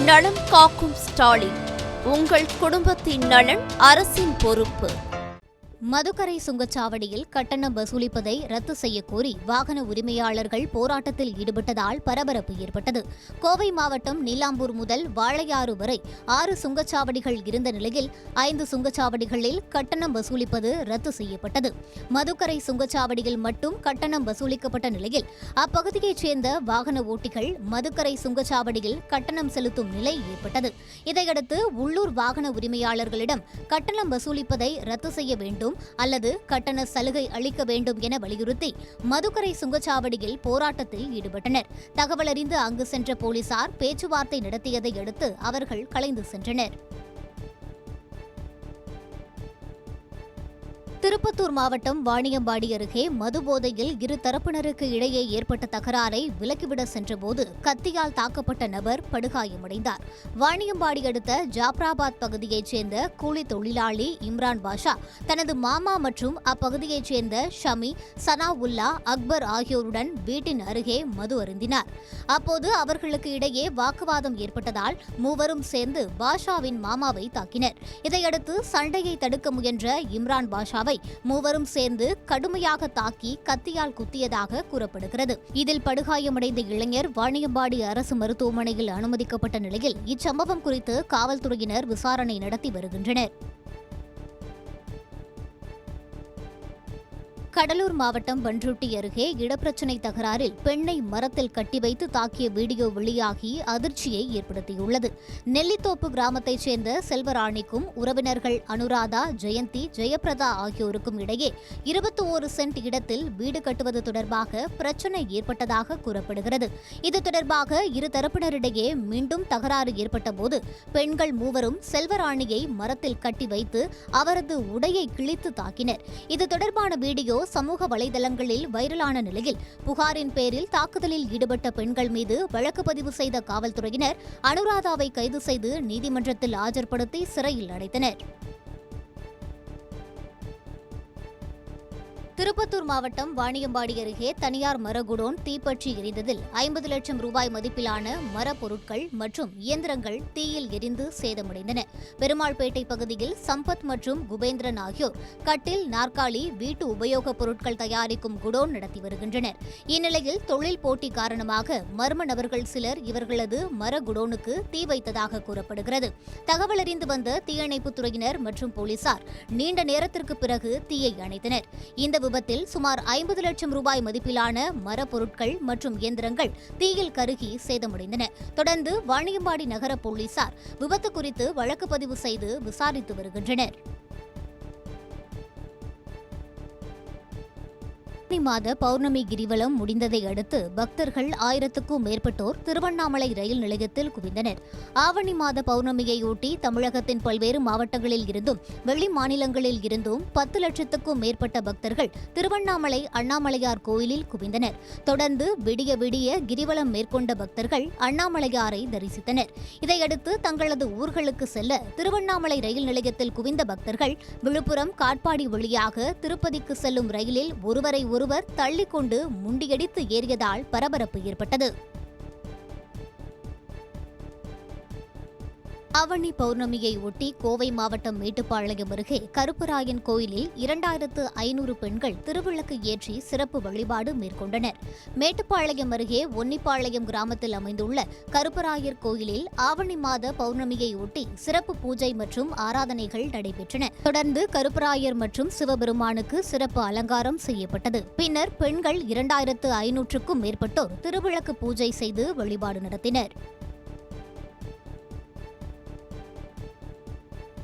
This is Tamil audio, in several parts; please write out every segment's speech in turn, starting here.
நலம் காக்கும் ஸ்டாலின், உங்கள் குடும்பத்தின் நலன் அரசின் பொறுப்பு. மதுக்கரை சுங்கச்சாவடியில் கட்டணம் வசூலிப்பதை ரத்து செய்யக்கோரி வாகன உரிமையாளர்கள் போராட்டத்தில் ஈடுபட்டதால் பரபரப்பு ஏற்பட்டது. கோவை மாவட்டம் நீலாம்பூர் முதல் வாளையாறு வரை 6 சுங்கச்சாவடிகள் இருந்த நிலையில் 5 சுங்கச்சாவடிகளில் கட்டணம் வசூலிப்பது ரத்து செய்யப்பட்டது. மதுக்கரை சுங்கச்சாவடியில் மட்டும் கட்டணம் வசூலிக்கப்பட்ட நிலையில் அப்பகுதியைச் சேர்ந்த வாகன ஓட்டிகள் மதுக்கரை சுங்கச்சாவடியில் கட்டணம் செலுத்தும் நிலை ஏற்பட்டது. இதையடுத்து உள்ளூர் வாகன உரிமையாளர்களிடம் கட்டணம் வசூலிப்பதை ரத்து செய்ய வேண்டும் அல்லது கட்டண சலுகை அளிக்க வேண்டும் என வலியுறுத்தி மதுக்கரை சுங்கச்சாவடியில் போராட்டத்தில் ஈடுபட்டனர். தகவல் அறிந்து அங்கு சென்ற போலீசார் பேச்சுவார்த்தை நடத்தியதை அடுத்து அவர்கள் கலைந்து சென்றனர். திருப்பத்தூர் மாவட்டம் வாணியம்பாடி அருகே மதுபோதையில் இரு தரப்பினருக்கு இடையே ஏற்பட்ட தகராறை விலக்கிவிட சென்றபோது கத்தியால் தாக்கப்பட்ட நபர் படுகாயமடைந்தார். வாணியம்பாடி அடுத்த ஜாப்ராபாத் பகுதியைச் சேர்ந்த கூலி தொழிலாளி இம்ரான் பாஷா தனது மாமா மற்றும் அப்பகுதியைச் சேர்ந்த ஷமி, சனாவுல்லா, அக்பர் ஆகியோருடன் வீட்டின் அருகே மது அருந்தினார். அப்போது அவர்களுக்கு இடையே வாக்குவாதம் ஏற்பட்டதால் மூவரும் சேர்ந்து பாஷாவின் மாமாவை தாக்கினர். இதையடுத்து சண்டையை தடுக்க முயன்ற இம்ரான் பாஷாவை மூவரும் சேர்ந்து கடுமையாக தாக்கி கத்தியால் குத்தியதாக கூறப்படுகிறது. இதில் படுகாயமடைந்த இளைஞர் வாணியம்பாடி அரசு மருத்துவமனையில் அனுமதிக்கப்பட்ட நிலையில் இச்சம்பவம் குறித்து காவல்துறையினர் விசாரணை நடத்தி வருகின்றனர். கடலூர் மாவட்டம் பன்ருட்டி அருகே இடப்பிரச்சினை தகராறில் பெண்ணை மரத்தில் கட்டி வைத்து தாக்கிய வீடியோ வெளியாகி அதிர்ச்சியை ஏற்படுத்தியுள்ளது. நெல்லித்தோப்பு கிராமத்தைச் சேர்ந்த செல்வராணிக்கும் உறவினர்கள் அனுராதா, ஜெயந்தி, ஜெயபிரதா ஆகியோருக்கும் இடையே 21 சென்ட் இடத்தில் வீடு கட்டுவது தொடர்பாக பிரச்சினை ஏற்பட்டதாக கூறப்படுகிறது. இது தொடர்பாக இரு தரப்பினரிடையே மீண்டும் தகராறு ஏற்பட்டபோது பெண்கள் மூவரும் செல்வராணியை மரத்தில் கட்டி வைத்து அவரது உடையை கிழித்து தாக்கினர். இது தொடர்பான வீடியோ சமூக வலைதளங்களில் வைரலான நிலையில் புகாரின் பேரில் தாக்குதலில் ஈடுபட்ட பெண்கள் மீது வழக்கு பதிவு செய்த காவல்துறையினர் அனுராதாவை கைது செய்து நீதிமன்றத்தில் ஆஜர்படுத்தி சிறையில் அடைத்தனர். திருப்பத்தூர் மாவட்டம் வாணியம்பாடி அருகே தனியார் மரகுடோன் தீப்பற்றி எரிந்ததில் 50 லட்சம் ரூபாய் மதிப்பிலான மரப்பொருட்கள் மற்றும் இயந்திரங்கள் தீயில் எரிந்து சேதமடைந்தன. பெருமாள்பேட்டை பகுதியில் சம்பத் மற்றும் குபேந்திரன் ஆகியோர் கட்டில், நாற்காலி, வீட்டு உபயோகப் பொருட்கள் தயாரிக்கும் குடோன் நடத்தி வருகின்றனர். இந்நிலையில் தொழில் போட்டி காரணமாக மர்ம நபர்கள் சிலர் இவர்களது மர குடோனுக்கு தீ வைத்ததாக கூறப்படுகிறது. தகவல் அறிந்து வந்த தீயணைப்புத் துறையினர் மற்றும் போலீசார் நீண்ட நேரத்திற்கு பிறகு தீயை அணைத்தனர். இந்த விபத்தில் சுமார் 50 லட்சம் ரூபாய் மதிப்பிலான மரப்பொருட்கள் மற்றும் இயந்திரங்கள் தீயில் கருகி சேதமடைந்தன. தொடர்ந்து வாணியம்பாடி நகர போலீசார் விபத்து குறித்து வழக்கு பதிவு செய்து விசாரித்து வருகின்றனர். மாத பௌர்ணமி கிரிவலம் முடிந்ததை அடுத்து பக்தர்கள் 1000க்கும் மேற்பட்டோர் திருவண்ணாமலை ரயில் நிலையத்தில் குவிந்தனர். ஆவணி மாத பௌர்ணமியையொட்டி தமிழகத்தின் பல்வேறு மாவட்டங்களில் இருந்தும் வெளி மாநிலங்களில் இருந்தும் 10 லட்சத்துக்கும் மேற்பட்ட பக்தர்கள் திருவண்ணாமலை அண்ணாமலையார் கோயிலில் குவிந்தனர். தொடர்ந்து விடிய விடிய கிரிவலம் மேற்கொண்ட பக்தர்கள் அண்ணாமலையாரை தரிசித்தனர். இதையடுத்து தங்களது ஊர்களுக்கு செல்ல திருவண்ணாமலை ரயில் நிலையத்தில் குவிந்த பக்தர்கள் விழுப்புரம், காட்பாடி வழியாக திருப்பதிக்கு செல்லும் ரயிலில் ஒருவரை தள்ளிக்கொண்டு முண்டியடித்து ஏறியதால் பரபரப்பு ஏற்பட்டது. ஆவணி பௌர்ணமியை ஒட்டி கோவை மாவட்டம் மேட்டுப்பாளையம் அருகே கருப்பராயன் கோயிலில் 2500 பெண்கள் திருவிளக்கு ஏற்றி சிறப்பு வழிபாடு மேற்கொண்டனர். மேட்டுப்பாளையம் அருகே ஒன்னிப்பாளையம் கிராமத்தில் அமைந்துள்ள கருப்பராயர் கோயிலில் ஆவணி மாத பௌர்ணமியை ஒட்டி சிறப்பு பூஜை மற்றும் ஆராதனைகள் நடைபெற்றன. தொடர்ந்து கருப்பராயர் மற்றும் சிவபெருமானுக்கு சிறப்பு அலங்காரம் செய்யப்பட்டது. பின்னர் பெண்கள் 2500க்கும் மேற்பட்டோர் திருவிளக்கு பூஜை செய்து வழிபாடு நடத்தினர்.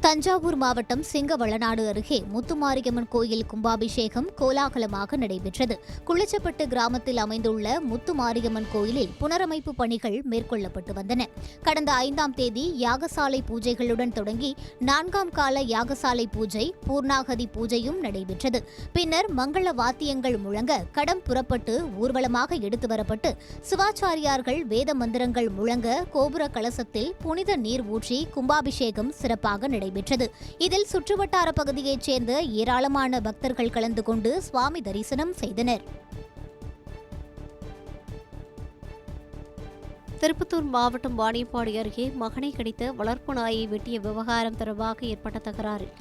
தஞ்சாவூர் மாவட்டம் சிங்கவளநாடு அருகே முத்துமாரியம்மன் கோயில் கும்பாபிஷேகம் கோலாகலமாக நடைபெற்றது. குளிச்சப்பட்டு கிராமத்தில் அமைந்துள்ள முத்துமாரியம்மன் கோயிலில் புனரமைப்பு பணிகள் மேற்கொள்ளப்பட்டு வந்தன. கடந்த 5ஆம் தேதி யாகசாலை பூஜைகளுடன் தொடங்கி 4ஆம் கால யாகசாலை பூஜை, பூர்ணாகதி பூஜையும் நடைபெற்றது. பின்னர் மங்கள வாத்தியங்கள் முழங்க கடம் புறப்பட்டு ஊர்வலமாக எடுத்து வரப்பட்டு சிவாச்சாரியார்கள் வேத மந்திரங்கள் முழங்க கோபுர கலசத்தில் புனித நீர் ஊற்றி கும்பாபிஷேகம் சிறப்பாக நடைபெற்றது. இதில் சுற்றுவட்டார பகுதியைச் சேர்ந்த ஏராளமான பக்தர்கள் கலந்து கொண்டு சுவாமி தரிசனம் செய்தனர். திருப்பத்தூர் மாவட்டம் வாணியம்பாடி அருகே மகனை கடித்த வளர்ப்பு நாயை வெட்டிய விவகாரம் தொடர்பாக ஏற்பட்ட தகராறில்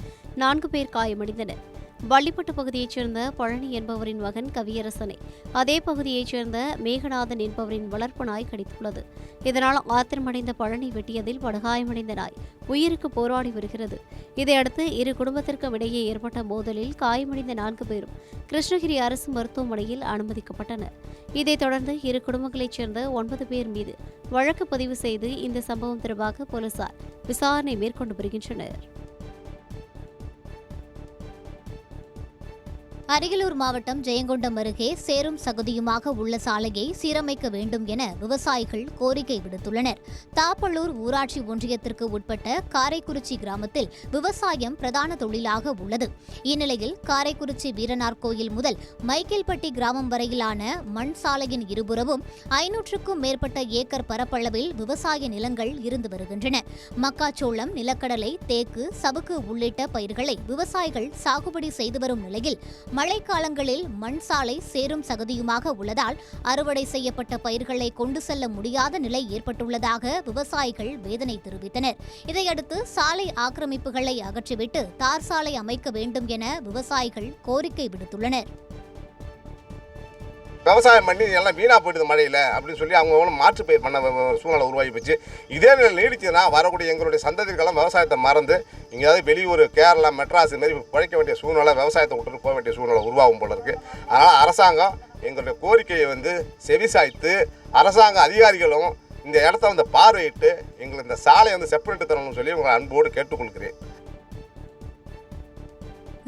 4 பேர் காயமடைந்தனர். வள்ளிப்பட்டு பகுதியைச் சேர்ந்த பழனி என்பவரின் மகன் கவியரசனை அதே பகுதியைச் சேர்ந்த மேகநாதன் என்பவரின் வளர்ப்பு நாய் கடித்துள்ளது. இதனால் ஆத்திரமடைந்த பழனி வெட்டியதில் படுகாயமடைந்த நாய் உயிருக்கு போராடி வருகிறது. இதையடுத்து இரு குடும்பத்திற்கும் இடையே ஏற்பட்ட மோதலில் காயமடைந்த 4 பேரும் கிருஷ்ணகிரி அரசு மருத்துவமனையில் அனுமதிக்கப்பட்டனர். இதைத் தொடர்ந்து இரு குடும்பங்களைச் சேர்ந்த 9 பேர் மீது வழக்கு பதிவு செய்து இந்த சம்பவம் தொடர்பாக போலீசார் விசாரணை மேற்கொண்டு வருகின்றனர். அரியலூர் மாவட்டம் ஜெயங்கொண்டம் அருகே சேரும் சகதியுமாக உள்ள சாலையை சீரமைக்க வேண்டும் என விவசாயிகள் கோரிக்கை விடுத்துள்ளனர். தாப்பள்ளூர் ஊராட்சி ஒன்றியத்திற்கு உட்பட்ட காரைக்குறிச்சி கிராமத்தில் விவசாயம் பிரதான தொழிலாக உள்ளது. இந்நிலையில் காரைக்குறிச்சி வீரனார் கோயில் முதல் மைக்கேல்பட்டி கிராமம் வரையிலான மண் சாலையின் இருபுறமும் 500க்கும் மேற்பட்ட ஏக்கர் பரப்பளவில் விவசாய நிலங்கள் இருந்து வருகின்றன. மக்காச்சோளம், நிலக்கடலை, தேக்கு, சவுக்கு உள்ளிட்ட பயிர்களை விவசாயிகள் சாகுபடி செய்து வரும் நிலையில் மழைக்காலங்களில் மண் சாலை சேரும் சகதியுமாக உள்ளதால் அறுவடை செய்யப்பட்ட பயிர்களை கொண்டு செல்ல முடியாத நிலை ஏற்பட்டுள்ளதாக விவசாயிகள் வேதனை தெரிவித்தனர். இதையடுத்து சாலை ஆக்கிரமிப்புகளை அகற்றிவிட்டு தார் சாலை அமைக்க வேண்டும் என விவசாயிகள் கோரிக்கை விடுத்துள்ளனர். விவசாயம் பண்ணி எல்லாம் வீணாக போயிடுது மழையில் அப்படின்னு சொல்லி அவங்க மாற்று பயிர் பண்ண சூழ்நிலை உருவாகி போச்சு. இதே நிலை நீடிச்சுன்னா வரக்கூடிய எங்களுடைய சந்ததிகளெல்லாம் விவசாயத்தை மறந்து எங்கேயாவது வெளியூர், கேரளா, மெட்ராஸ் மாதிரி பழைக்க வேண்டிய சூழ்நிலை, விவசாயத்தை விட்டுட்டு போக வேண்டிய சூழ்நிலை உருவாகும் போல இருக்குது. அதனால் அரசாங்கம் எங்களுடைய கோரிக்கையை செவிசாய்த்து அரசாங்க அதிகாரிகளும் இந்த இடத்த பார்வையிட்டு எங்களுக்கு இந்த சாலையை செப்பரேட்டு தரணும்னு சொல்லி உங்களை அன்போடு கேட்டுக்கொள்கிறேன்.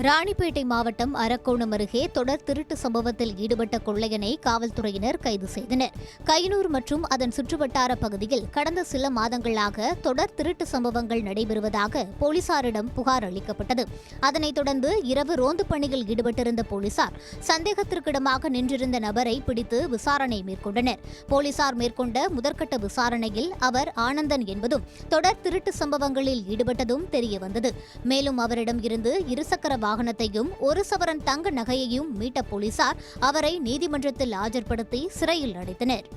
ராணிப்பேட்டை மாவட்டம் அரக்கோணம் அருகே தொடர் திருட்டு சம்பவத்தில் ஈடுபட்ட கொள்ளையனை காவல்துறையினர் கைது செய்தனர். கையனூர் மற்றும் அதன் சுற்றுவட்டார பகுதியில் கடந்த சில மாதங்களாக தொடர் திருட்டு சம்பவங்கள் நடைபெறுவதாக போலீசாரிடம் புகார் அளிக்கப்பட்டது. அதனைத் தொடர்ந்து இரவு ரோந்து பணியில் ஈடுபட்டிருந்த போலீசார் சந்தேகத்திற்கிடமாக நின்றிருந்த நபரை பிடித்து விசாரணை மேற்கொண்டனர். போலீசார் மேற்கொண்ட முதற்கட்ட விசாரணையில் அவர் ஆனந்தன் என்பதும் தொடர் திருட்டு சம்பவங்களில் ஈடுபட்டதும் தெரியவந்தது. மேலும் அவரிடம் இருந்து இருசக்கர வாகனத்தையும் 1 சவரன் தங்க நகையையும் மீட்ட போலீசார் அவரை நீதிமன்றத்தில் ஆஜர்படுத்தி சிறையில் அடைத்தனர்.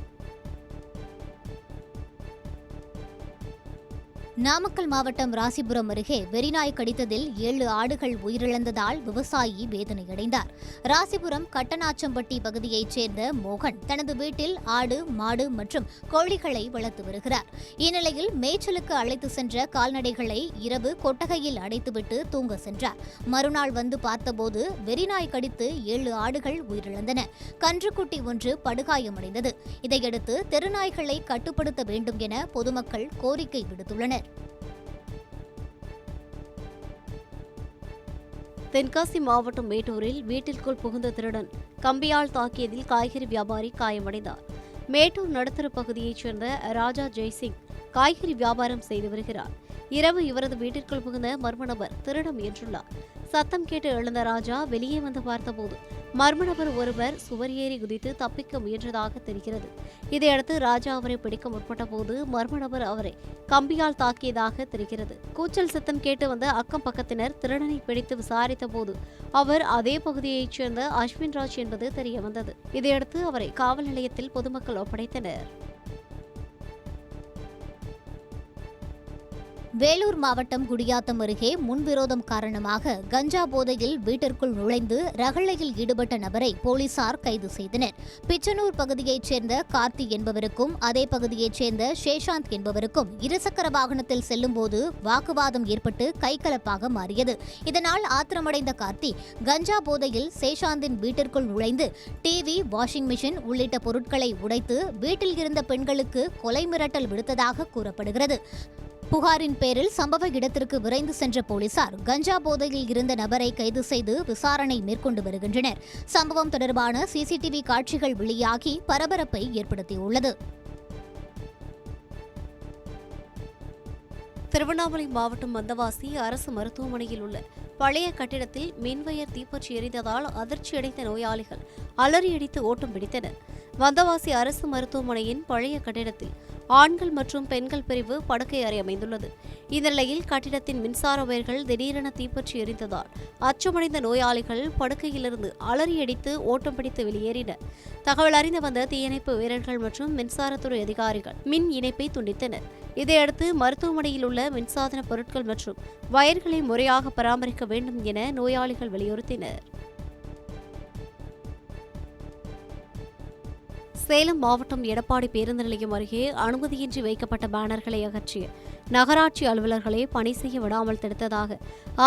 நாமக்கல் மாவட்டம் ராசிபுரம் அருகே வெறிநாய் கடித்ததில் 7 ஆடுகள் உயிரிழந்ததால் விவசாயி வேதனையடைந்தார். ராசிபுரம் கட்டநாச்சம்பட்டி பகுதியைச் சேர்ந்த மோகன் தனது வீட்டில் ஆடு, மாடு மற்றும் கோழிகளை வளர்த்து வருகிறார். இந்நிலையில் மேய்ச்சலுக்கு அழைத்து சென்ற கால்நடைகளை இரவு கொட்டகையில் அடைத்துவிட்டு தூங்க சென்றார். மறுநாள் வந்து பார்த்தபோது வெறிநாய் கடித்து 7 ஆடுகள் உயிரிழந்தன. கன்றுக்குட்டி ஒன்று படுகாயமடைந்தது. இதையடுத்து தெருநாய்களை கட்டுப்படுத்த வேண்டும் என பொதுமக்கள் கோரிக்கை விடுத்துள்ளனர். தென்காசி மாவட்டம் மேட்டூரில் வீட்டிற்குள் புகுந்த திருடன் கம்பியால் தாக்கியதில் காய்கறி வியாபாரி காயமடைந்தார். மேட்டூர் நடுத்தர பகுதியைச் சேர்ந்த ராஜா ஜெய்சிங் காய்கறி வியாபாரம் செய்து வருகிறார். இரவு இவரது வீட்டிற்குள் புகுந்த மர்ம நபர் திருட முயன்றுள்ளார். சத்தம் கேட்டு எழுந்த ராஜா வெளியே வந்து பார்த்தபோது மர்ம நபர் ஒருவர் சுவர் ஏறி குதித்து தப்பிக்க முயன்றதாக தெரிகிறது. இதையடுத்து ராஜா அவரை பிடிக்க முற்பட்ட போது மர்ம நபர் அவரை கம்பியால் தாக்கியதாக தெரிகிறது. கூச்சல் சத்தம் கேட்டு வந்த அக்கம் பக்கத்தினர் திருடனை பிடித்து விசாரித்த போது அவர் அதே பகுதியைச் சேர்ந்த அஸ்வின்ராஜ் என்பது தெரியவந்தது. இதையடுத்து அவரை காவல் நிலையத்தில் பொதுமக்கள் ஒப்படைத்தனர். வேலூர் மாவட்டம் குடியாத்தம் அருகே முன்விரோதம் காரணமாக கஞ்சா போதையில் வீட்டிற்குள் நுழைந்து ரகளையில் ஈடுபட்ட நபரை போலீசார் கைது செய்தனர். பிச்சனூர் பகுதியைச் சேர்ந்த கார்த்தி என்பவருக்கும் அதே பகுதியைச் சேர்ந்த சேஷாந்த் என்பவருக்கும் இருசக்கர வாகனத்தில் செல்லும்போது வாக்குவாதம் ஏற்பட்டு கைகலப்பாக மாறியது. இதனால் ஆத்திரமடைந்த கார்த்தி கஞ்சா போதையில் சேஷாந்தின் வீட்டிற்குள் நுழைந்து டிவி, வாஷிங் மிஷின் உள்ளிட்ட பொருட்களை உடைத்து வீட்டில் இருந்த பெண்களுக்கு கொலை மிரட்டல் விடுத்ததாக கூறப்படுகிறது. புகாரின் பேரில் சம்பவ இடத்திற்கு விரைந்து சென்ற போலீசார் கஞ்சா போதையில் இருந்த நபரை கைது செய்து விசாரணை மேற்கொண்டு வருகின்றனர். சம்பவம் தொடர்பான சிசிடிவி காட்சிகள் வெளியாகி பரபரப்பை ஏற்படுத்தியுள்ளது. திருவண்ணாமலை மாவட்டம் வந்தவாசி அரசு மருத்துவமனையில் உள்ள பழைய கட்டிடத்தில் மின்வயர் தீப்பற்றி எரிந்ததால் அதிர்ச்சியடைந்த நோயாளிகள் அலறியடித்து ஓட்டம் பிடித்தனர். வந்தவாசி அரசு மருத்துவமனையின் பழைய கட்டிடத்தில் ஆண்கள் மற்றும் பெண்கள் பிரிவு படுக்கை அறை அமைந்துள்ளது. இந்த நிலையில் கட்டிடத்தின் மின்சார வயர்கள் திடீரென தீப்பற்றி எரிந்ததால் அச்சமடைந்த நோயாளிகள் படுக்கையிலிருந்து அலறியடித்து ஓட்டம் பிடித்து வெளியேறினர். தகவல் அறிந்து வந்த தீயணைப்பு வீரர்கள் மற்றும் மின்சாரத்துறை அதிகாரிகள் மின் இணைப்பை துண்டித்தனர். இதையடுத்து மருத்துவமனையில் உள்ள மின்சாதன பொருட்கள் மற்றும் வயர்களை முறையாக பராமரிக்க வேண்டும் என நோயாளிகள் வலியுறுத்தினர். சேலம் மாவட்டம் எடப்பாடி பேருந்து நிலையம் அருகே அனுமதியின்றி வைக்கப்பட்ட பேனர்களை அகற்றிய நகராட்சி அலுவலர்களை பணி செய்ய விடாமல் தடுத்ததாக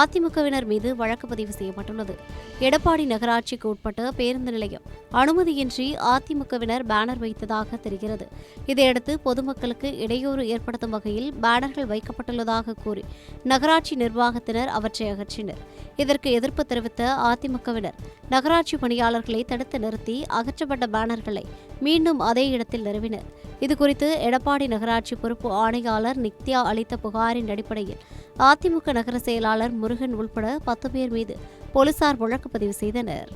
அதிமுகவினர் மீது வழக்கு பதிவு செய்யப்பட்டுள்ளது. எடப்பாடி நகராட்சிக்கு உட்பட்ட பேருந்து நிலையம் அனுமதியின்றி அதிமுகவினர் பேனர் வைத்ததாக தெரிகிறது. இதையடுத்து பொதுமக்களுக்கு இடையூறு ஏற்படுத்தும் வகையில் பேனர்கள் வைக்கப்பட்டுள்ளதாக கூறி நகராட்சி நிர்வாகத்தினர் அவற்றை அகற்றினர். இதற்கு எதிர்ப்பு தெரிவித்த அதிமுகவினர் நகராட்சி பணியாளர்களை தடுத்து நிறுத்தி அகற்றப்பட்ட பேனர்களை மீண்டும் அதே இடத்தில் நிறுவினர். இதுகுறித்து எடப்பாடி நகராட்சி பொறுப்பு ஆணையாளர் நித்யா அளித்த புகாரின் அடிப்படையில் அதிமுக நகர செயலாளர் முருகன் உள்பட 10 பேர் மீது போலீசார் வழக்கு பதிவு செய்தனர்.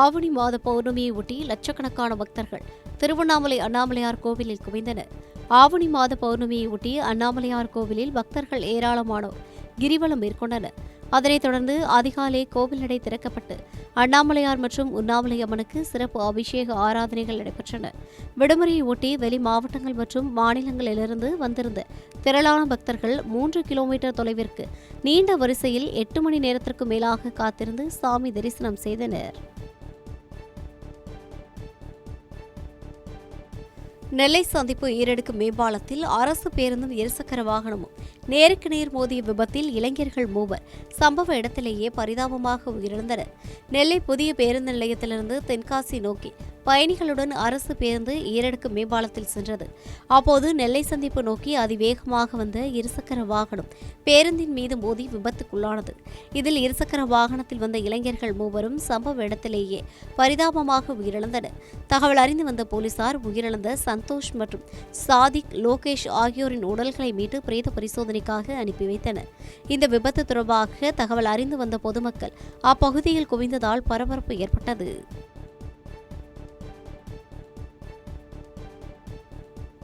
ஆவணி மாத பௌர்ணமியை ஒட்டி லட்சக்கணக்கான பக்தர்கள் திருவண்ணாமலை அண்ணாமலையார் கோவிலில் குவிந்தனர். ஆவணி மாத பௌர்ணமியை ஒட்டி அண்ணாமலையார் கோவிலில் பக்தர்கள் ஏராளமானோர் கிரிவலம் மேற்கொண்டனர். அதனைத் தொடர்ந்து அதிகாலை கோவில் நடை திறக்கப்பட்டு அண்ணாமலையார் மற்றும் உண்ணாமலை அம்மனுக்கு சிறப்பு அபிஷேக ஆராதனைகள் நடைபெற்றன. விடுமுறையை ஒட்டி வெளி மாவட்டங்கள் மற்றும் மாநிலங்களிலிருந்து வந்திருந்த திரளான பக்தர்கள் 3 கிலோமீட்டர் தொலைவிற்கு நீண்ட வரிசையில் 8 மணி நேரத்திற்கு மேலாக காத்திருந்து சாமி தரிசனம் செய்தனர். நெல்லை சந்திப்பு ஈரடுக்கு மேம்பாலத்தில் அரசு பேருந்தும் இருசக்கர வாகனமும் நேருக்கு நேர் மோதிய விபத்தில் இளைஞர்கள் 3 சம்பவ இடத்திலேயே பரிதாபமாக உயிரிழந்தனர். நெல்லை புதிய பேருந்து நிலையத்திலிருந்து தென்காசி நோக்கி பயணிகளுடன் அரசு பேருந்து ஈரடுக்கு மேம்பாலத்தில் சென்றது. அப்போது நெல்லை சந்திப்பு நோக்கி அதிவேகமாக வந்த இருசக்கர வாகனம் பேருந்தின் மீது மோதி விபத்துக்குள்ளானது. இதில் இருசக்கர வாகனத்தில் வந்த இளைஞர்கள் 3 சம்பவ இடத்திலேயே பரிதாபமாக உயிரிழந்தனர். தகவல் அறிந்து வந்த போலீசார் உயிரிழந்த சந்தோஷ் மற்றும் சாதிக், லோகேஷ் ஆகியோரின் உடல்களை மீட்டு பிரேத பரிசோதனைக்காக அனுப்பி வைத்தனர். இந்த விபத்து தொடர்பாக தகவல் அறிந்து வந்த பொதுமக்கள் அப்பகுதியில் குவிந்ததால் பரபரப்பு ஏற்பட்டது.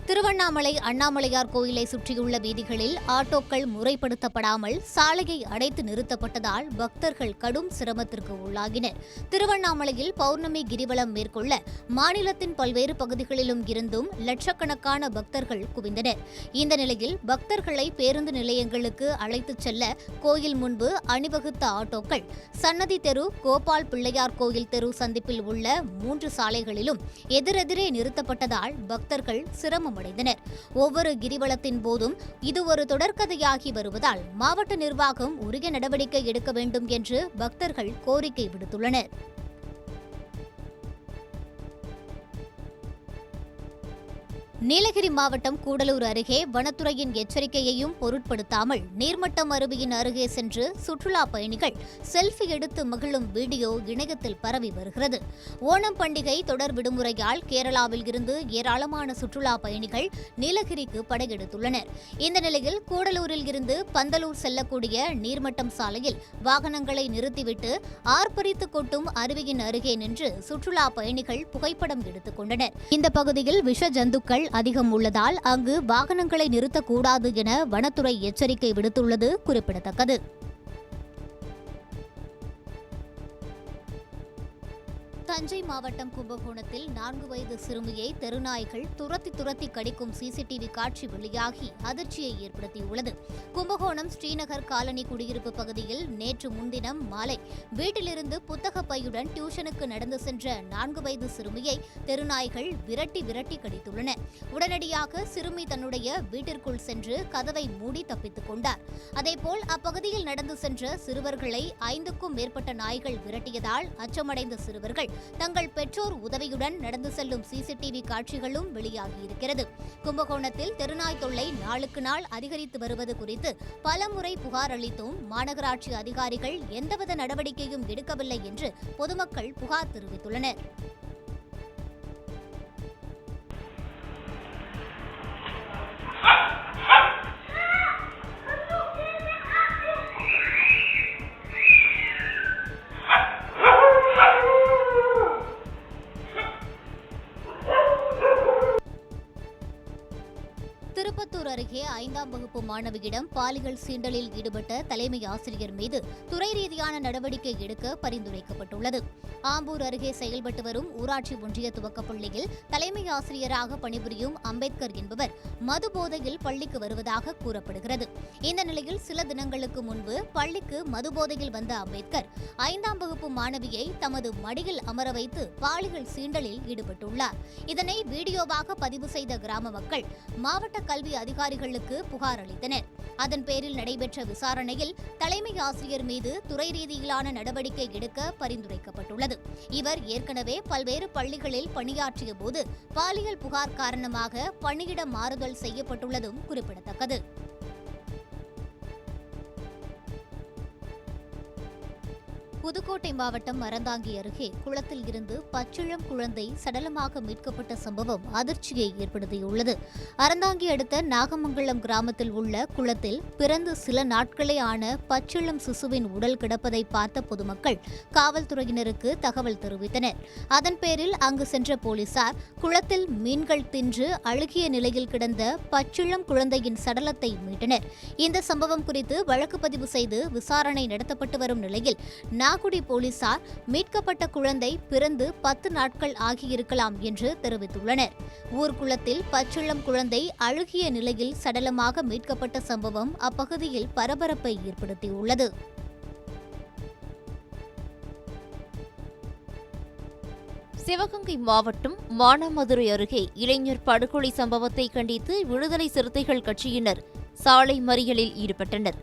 திருவண்ணாமலை அண்ணாமலையார் கோயிலை சுற்றியுள்ள வீதிகளில் ஆட்டோக்கள் முறைப்படுத்தப்படாமல் சாலையை அடைத்து நிறுத்தப்பட்டதால் பக்தர்கள் கடும் சிரமத்திற்கு உள்ளாகினர். திருவண்ணாமலையில் பௌர்ணமி கிரிவலம் மேற்கொள்ள மாநிலத்தின் பல்வேறு பகுதிகளிலும் இருந்தும் லட்சக்கணக்கான பக்தர்கள் குவிந்தனர். இந்த நிலையில் பக்தர்களை பேருந்து நிலையங்களுக்கு அழைத்துச் செல்ல கோயில் முன்பு அணிவகுத்த ஆட்டோக்கள் சன்னதி தெரு, கோபால் பிள்ளையார் கோயில் தெரு சந்திப்பில் உள்ள 3 சாலைகளிலும் எதிரெதிரே நிறுத்தப்பட்டதால் பக்தர்கள் சிரமம் அடைந்தனர். ஒவ்வொரு கிரிவலத்தின் போதும் இது ஒரு தொடர்கதையாகி வருவதால் மாவட்ட நிர்வாகம் உரிய நடவடிக்கை எடுக்க வேண்டும் என்று பக்தர்கள் கோரிக்கை விடுத்துள்ளனர். நீலகிரி மாவட்டம் கூடலூர் அருகே வனத்துறையின் எச்சரிக்கையையும் பொருட்படுத்தாமல் நீர்மட்டம் அருவியின் அருகே சென்று சுற்றுலா பயணிகள் செல்ஃபி எடுத்து மகிழும் வீடியோ இணையத்தில் பரவி வருகிறது. ஓணம் பண்டிகை தொடர் விடுமுறையால் கேரளாவில் இருந்து ஏராளமான சுற்றுலா பயணிகள் நீலகிரிக்கு படையெடுத்துள்ளனர். இந்த நிலையில் கூடலூரில் இருந்து பந்தலூர் செல்லக்கூடிய நீர்மட்டம் சாலையில் வாகனங்களை நிறுத்திவிட்டு ஆர்ப்பரித்து கொட்டும் அருவியின் அருகே நின்று சுற்றுலா பயணிகள் புகைப்படம் எடுத்துக் கொண்டனர். இந்த பகுதியில் விஷ ஜந்துக்கள் அதிகம் உள்ளதால் அங்கு வாகனங்களை நிறுத்தக்கூடாது என வனத்துறை எச்சரிக்கை விடுத்துள்ளது குறிப்பிடத்தக்கது. தஞ்சை மாவட்டம் கும்பகோணத்தில் 4 வயது சிறுமியை தெருநாய்கள் துரத்தி கடிக்கும் சிசிடிவி காட்சி வெளியாகி அதிர்ச்சியை ஏற்படுத்தியுள்ளது. கும்பகோணம் ஸ்ரீநகர் காலனி குடியிருப்பு பகுதியில் நேற்று முன்தினம் மாலை வீட்டிலிருந்து புத்தக பையுடன் டியூஷனுக்கு நடந்து சென்ற 4 வயது சிறுமியை தெருநாய்கள் விரட்டி கடித்துள்ளன. உடனடியாக சிறுமி தன்னுடைய வீட்டிற்குள் சென்று கதவை மூடி தப்பித்துக் கொண்டார். அதேபோல் அப்பகுதியில் நடந்து சென்ற சிறுவர்களை 5க்கும் மேற்பட்ட நாய்கள் விரட்டியதால் அச்சமடைந்த சிறுவர்கள் தங்கள் பெற்றோர் உதவியுடன் நடந்து செல்லும் சிசிடிவி காட்சிகளும் வெளியாகியிருக்கிறது. கும்பகோணத்தில் தெருநாய் தொல்லை நாளுக்கு நாள் அதிகரித்து வருவது குறித்து பலமுறை புகார் அளித்தும் மாநகராட்சி அதிகாரிகள் எந்தவித நடவடிக்கையும் எடுக்கவில்லை என்று பொதுமக்கள் புகார் தெரிவித்துள்ளனர். திருப்பத்தூர் அருகே 5ஆம் வகுப்பு மாணவியிடம் பாலியல் சீண்டலில் ஈடுபட்ட தலைமை ஆசிரியர் மீது துறை ரீதியான நடவடிக்கை எடுக்க பரிந்துரைக்கப்பட்டுள்ளது. ஆம்பூர் அருகே செயல்பட்டு வரும் ஊராட்சி ஒன்றிய துவக்கப்பள்ளியில் தலைமை ஆசிரியராக பணிபுரியும் அம்பேத்கர் என்பவர் மது போதையில் பள்ளிக்கு வருவதாக கூறப்படுகிறது. இந்த நிலையில் சில தினங்களுக்கு முன்பு பள்ளிக்கு மது போதையில் வந்த அம்பேத்கர் 5ஆம் வகுப்பு மாணவியை தமது மடியில் அமர வைத்து பாலியல் சீண்டலில் ஈடுபட்டுள்ளார். இதனை வீடியோவாக பதிவு செய்த கிராம மக்கள் மாவட்ட கல்வி அதிகாரிகளுக்கு புகார் அளித்தனர். அதன் பேரில் நடைபெற்ற விசாரணையில் தலைமை ஆசிரியர் மீது துறை ரீதியிலான நடவடிக்கை எடுக்க பரிந்துரைக்கப்பட்டுள்ளது. இவர் ஏற்கனவே பல்வேறு பள்ளிகளில் பணியாற்றிய போது பாலியல் புகார் காரணமாக பணியிட மாறுதல் செய்யப்பட்டுள்ளதும் குறிப்பிடத்தக்கது. புதுக்கோட்டை மாவட்டம் அறந்தாங்கி அருகே குளத்தில் இருந்து பச்சிளம் குழந்தை சடலமாக மீட்கப்பட்ட சம்பவம் அதிர்ச்சியை ஏற்படுத்தியுள்ளது. அறந்தாங்கி அடுத்த நாகமங்கலம் கிராமத்தில் உள்ள குளத்தில் பிறந்து சில நாட்களே ஆன பச்சிளம் சிசுவின் உடல் கிடப்பதை பார்த்த பொதுமக்கள் காவல்துறையினருக்கு தகவல் தெரிவித்தனர். அதன் பேரில் அங்கு சென்ற போலீசார் குளத்தில் மீன்கள் தின்று அழுகிய நிலையில் கிடந்த பச்சிளம் குழந்தையின் சடலத்தை மீட்டனர். இந்த சம்பவம் குறித்து வழக்கு பதிவு செய்து விசாரணை நடத்தப்பட்டு வரும் நிலையில் நாகுடி போலீசார் மீட்கப்பட்ட குழந்தை பிறந்து 10 நாட்கள் ஆகியிருக்கலாம் என்று தெரிவித்துள்ளனர். ஊர்குளத்தில் பச்சிளம் குழந்தை அழுகிய நிலையில் சடலமாக மீட்கப்பட்ட சம்பவம் அப்பகுதியில் பரபரப்பை ஏற்படுத்தியுள்ளது. சிவகங்கை மாவட்டம் மானாமதுரை அருகே இளைஞர் படுகொலை சம்பவத்தை கண்டித்து விடுதலை சிறுத்தைகள் கட்சியினர் சாலை மறியலில் ஈடுபட்டனர்.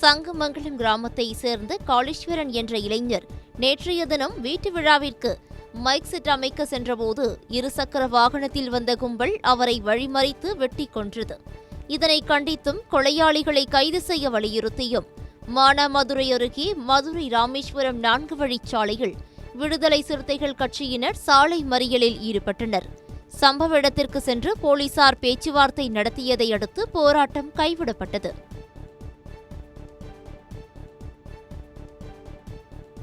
சங்கமங்கலம் கிராமத்தை சேர்ந்த காளீஸ்வரன் என்ற இளைஞர் நேற்றைய தினம் வீட்டு விழாவிற்கு மைக் செட் அமைக்க சென்றபோது இருசக்கர வாகனத்தில் வந்த கும்பல் அவரை வழிமறித்து வெட்டி கொன்றது. இதனை கண்டித்தும் கொலையாளிகளை கைது செய்ய வலியுறுத்தியும் மானாமதுரை அருகே மதுரை ராமேஸ்வரம் 4 வழிச்சாலையில் விடுதலை சிறுத்தைகள் கட்சியினர் சாலை மறியலில் ஈடுபட்டனர். சம்பவ இடத்திற்கு சென்று போலீசார் பேச்சுவார்த்தை நடத்தியதை அடுத்து போராட்டம் கைவிடப்பட்டது.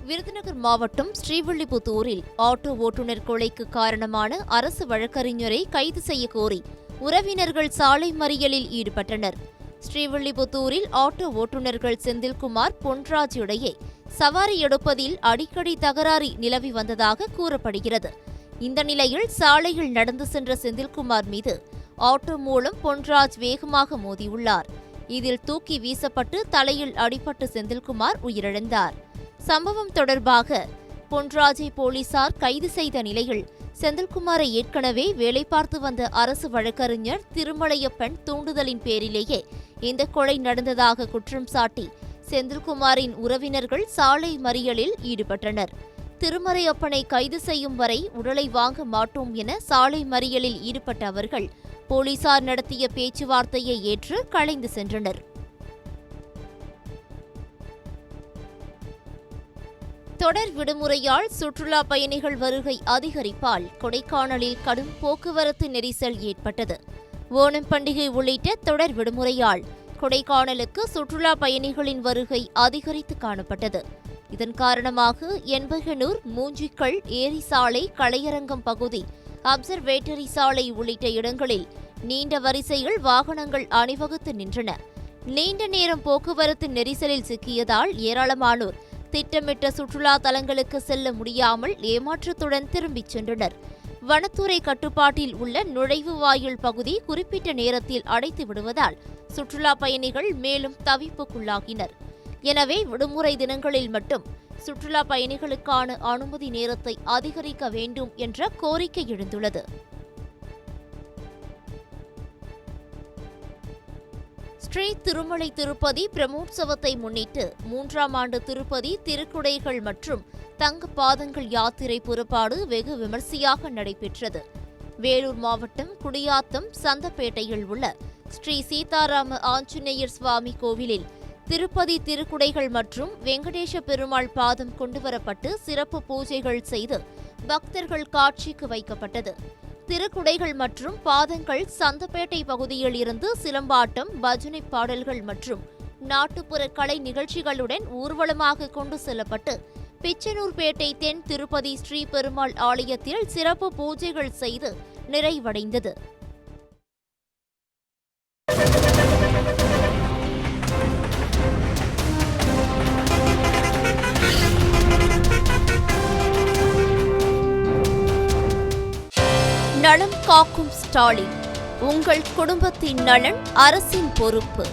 விருதுநகர் மாவட்டம் ஸ்ரீவில்லிபுத்தூரில் ஆட்டோ ஓட்டுநர் கொலைக்கு காரணமான அரசு வழக்கறிஞரை கைது செய்ய கோரி உறவினர்கள் சாலை மறியலில் ஈடுபட்டனர். ஸ்ரீவில்லிபுத்தூரில் ஆட்டோ ஓட்டுநர்கள் செந்தில்குமார், பொன்ராஜ் இடையே சவாரி எடுப்பதில் அடிக்கடி தகராறு நிலவி வந்ததாக கூறப்படுகிறது. இந்த நிலையில் சாலையில் நடந்து சென்ற செந்தில்குமார் மீது ஆட்டோ மூலம் பொன்ராஜ் வேகமாக மோதியுள்ளார். இதில் தூக்கி வீசப்பட்டு தலையில் அடிபட்டு செந்தில்குமார் உயிரிழந்தார். சம்பவம் தொடர்பாக பொன்ராஜை போலீசார் கைது செய்த நிலையில் செந்தில்குமாரை ஏற்கனவே வேலை பார்த்து வந்த அரசு வழக்கறிஞர் திருமலையப்பன் தூண்டுதலின் பேரிலேயே இந்த கொலை நடந்ததாக குற்றம் சாட்டி செந்தில்குமாரின் உறவினர்கள் சாலை மறியலில் ஈடுபட்டனர். திருமலையப்பனை கைது செய்யும் வரை உடலை வாங்க மாட்டோம் என சாலை மறியலில் ஈடுபட்ட அவர்கள் போலீசார் நடத்திய பேச்சுவார்த்தையை ஏற்று கலைந்து சென்றனர். தொடர் விடுமுறையால் சுற்றுலா பயணிகள் வருகை அதிகரிப்பால் கொடைக்கானலில் கடும் போக்குவரத்து நெரிசல் ஏற்பட்டது. ஓணம் பண்டிகை உள்ளிட்ட தொடர் விடுமுறையால் கொடைக்கானலுக்கு சுற்றுலா பயணிகளின் வருகை அதிகரித்து காணப்பட்டது. இதன் காரணமாக எண்பகனூர், மூஞ்சிக்கல், ஏரி சாலை, கலையரங்கம் பகுதி, அப்சர்வேட்டரி சாலை உள்ளிட்ட இடங்களில் நீண்ட வரிசையில் வாகனங்கள் அணிவகுத்து நின்றன. நீண்ட நேரம் போக்குவரத்து நெரிசலில் சிக்கியதால் ஏராளமானோர் திட்டமிட்ட சுற்றுலா தலங்களுக்கு செல்ல முடியாமல் ஏமாற்றத்துடன் திரும்பிச் சென்றனர். வனத்துறை கட்டுப்பாட்டில் உள்ள நுழைவு வாயில் பகுதி குறிப்பிட்ட நேரத்தில் அடைத்து விடுவதால் சுற்றுலா பயணிகள் மேலும் தவிப்புக்குள்ளாகினர். எனவே விடுமுறை தினங்களில் மட்டும் சுற்றுலா பயணிகளுக்கான அனுமதி நேரத்தை அதிகரிக்க வேண்டும் என்ற கோரிக்கை எழுந்துள்ளது. ஸ்ரீ திருமலை திருப்பதி பிரம்மோற்சவத்தை முன்னிட்டு 3ஆம் ஆண்டு திருப்பதி திருக்குடைகள் மற்றும் தங்க பாதங்கள் யாத்திரை புறப்பாடு வெகு விமர்சையாக நடைபெற்றது. வேலூர் மாவட்டம் குடியாத்தம் சந்தப்பேட்டையில் உள்ள ஸ்ரீ சீதாராம ஆஞ்சநேயர் சுவாமி கோவிலில் திருப்பதி திருக்குடைகள் மற்றும் வெங்கடேச பெருமாள் பாதம் கொண்டுவரப்பட்டு சிறப்பு பூஜைகள் செய்து பக்தர்கள் காட்சிக்கு வைக்கப்பட்டது. திருக்குடைகள் மற்றும் பாதங்கள் சந்தப்பேட்டை பகுதியில் இருந்து சிலம்பாட்டம், பஜனை பாடல்கள் மற்றும் நாட்டுப்புற கலை நிகழ்ச்சிகளுடன் ஊர்வலமாக கொண்டு செல்லப்பட்டு பிச்சனூர்பேட்டை தென் திருப்பதி ஸ்ரீ பெருமாள் ஆலயத்தில் சிறப்பு பூஜைகள் செய்து நிறைவடைந்தது. நலம் காக்கும் ஸ்டாலின். உங்கள் குடும்பத்தின் நலன் அரசின் பொறுப்பு.